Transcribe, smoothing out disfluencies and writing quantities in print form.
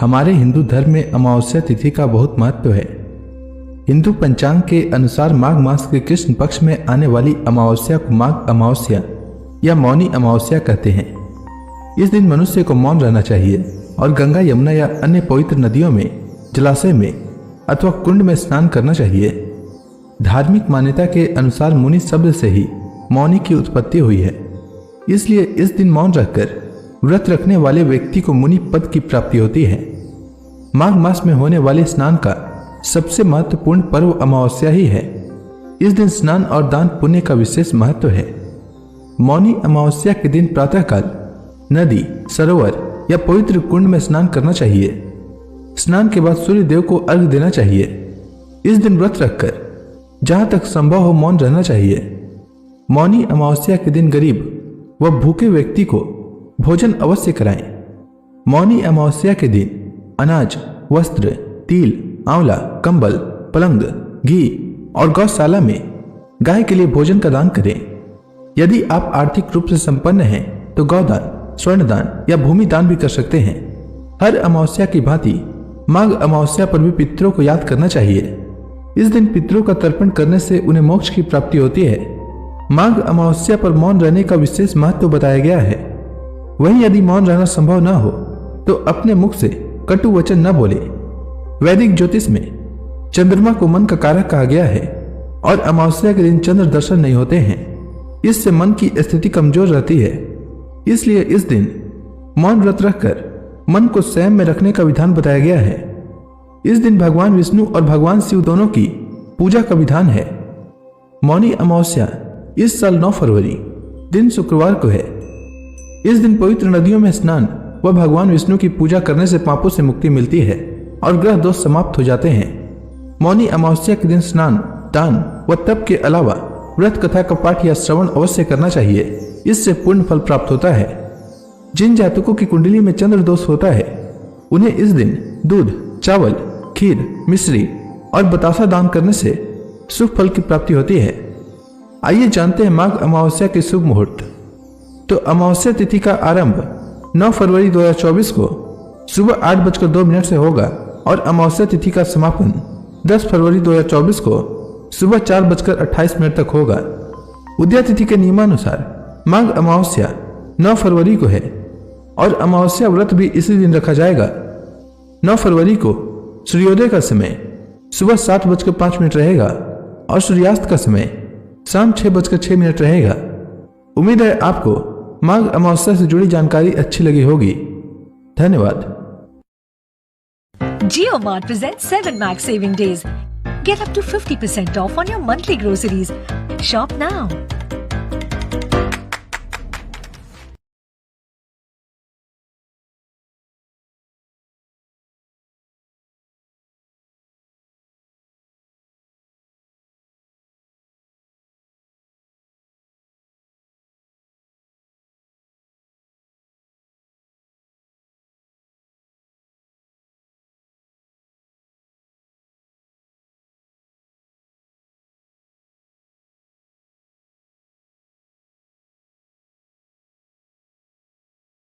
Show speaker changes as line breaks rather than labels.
हमारे हिंदू धर्म में अमावस्या तिथि का बहुत महत्व है। हिंदू पंचांग के अनुसार माघ मास के कृष्ण पक्ष में आने वाली अमावस्या को माघ अमावस्या या मौनी अमावस्या कहते हैं। इस दिन मनुष्य को मौन रहना चाहिए और गंगा, यमुना या अन्य पवित्र नदियों में, जलाशय में अथवा कुंड में स्नान करना चाहिए। धार्मिक मान्यता के अनुसार मुनि शब्द से ही मौनी की उत्पत्ति हुई है, इसलिए इस दिन मौन रहकर व्रत रखने वाले व्यक्ति को मुनि पद की प्राप्ति होती है। माघ मास में होने वाले स्नान का सबसे महत्वपूर्ण पर्व अमावस्या ही है। इस दिन स्नान और दान पुण्य का विशेष महत्व है। मौनी अमावस्या के दिन प्रातःकाल नदी, सरोवर या पवित्र कुंड में स्नान करना चाहिए। स्नान के बाद सूर्य देव को अर्घ्य देना चाहिए। इस दिन व्रत रखकर जहां तक संभव हो मौन रहना चाहिए। मौनी अमावस्या के दिन गरीब व भूखे व्यक्ति को भोजन अवश्य कराएं। मौनी अमावस्या के दिन अनाज, वस्त्र, तिल, आंवला, कंबल, पलंग, घी और गौशाला में गाय के लिए भोजन का दान करें। यदि आप आर्थिक रूप से संपन्न हैं तो गौदान, स्वर्ण दान या भूमि दान भी कर सकते हैं। हर अमावस्या की भांति माघ अमावस्या पर भी पितरों को याद करना चाहिए। इस दिन पितरों का तर्पण करने से उन्हें मोक्ष की प्राप्ति होती है। माघ अमावस्या पर मौन रहने का विशेष महत्व बताया गया है। वहीं यदि मौन रहना संभव न हो तो अपने मुख से कटु वचन न बोले। वैदिक ज्योतिष में चंद्रमा को मन का कारक कहा गया है और अमावस्या के दिन चंद्र दर्शन नहीं होते हैं। इससे मन की स्थिति कमजोर रहती है। इसलिए इस दिन मौन व्रत रखकर मन को संयम में रखने का विधान बताया गया है। इस दिन भगवान विष्णु और भगवान शिव दोनों की पूजा का विधान है। मौनी अमावस्या इस साल 9 फरवरी दिन शुक्रवार को है। इस दिन पवित्र नदियों में स्नान व भगवान विष्णु की पूजा करने से पापों से मुक्ति मिलती है और ग्रह दोष समाप्त हो जाते हैं। मौनी अमावस्या के दिन स्नान, दान व तप के अलावा व्रत कथा का पाठ या श्रवण अवश्य करना चाहिए। इससे पूर्ण फल प्राप्त होता है। जिन जातकों की कुंडली में चंद्र दोष होता है उन्हें इस दिन दूध, चावल, खीर, मिश्री और बतासा दान करने से शुभ फल की प्राप्ति होती है। आइए जानते हैं माघ अमावस्या के शुभ मुहूर्त। तो अमावस्या तिथि का आरंभ 9 फरवरी 2024 को सुबह 8:02 से होगा और अमावस्या तिथि का समापन 10 फरवरी 2024 को सुबह 4:28 तक होगा। उदया तिथि के नियमानुसार माघ अमावस्या 9 फरवरी को है और अमावस्या व्रत भी इसी दिन रखा जाएगा। 9 फरवरी को सूर्योदय का समय सुबह 7:05 रहेगा और सूर्यास्त का समय शाम 6:06 रहेगा। उम्मीद है आपको माघ अमावस्या से जुड़ी जानकारी अच्छी लगी होगी। धन्यवाद।
JioMart presents 7 Max Saving Days. Get up to 50% off on your monthly groceries. Shop now.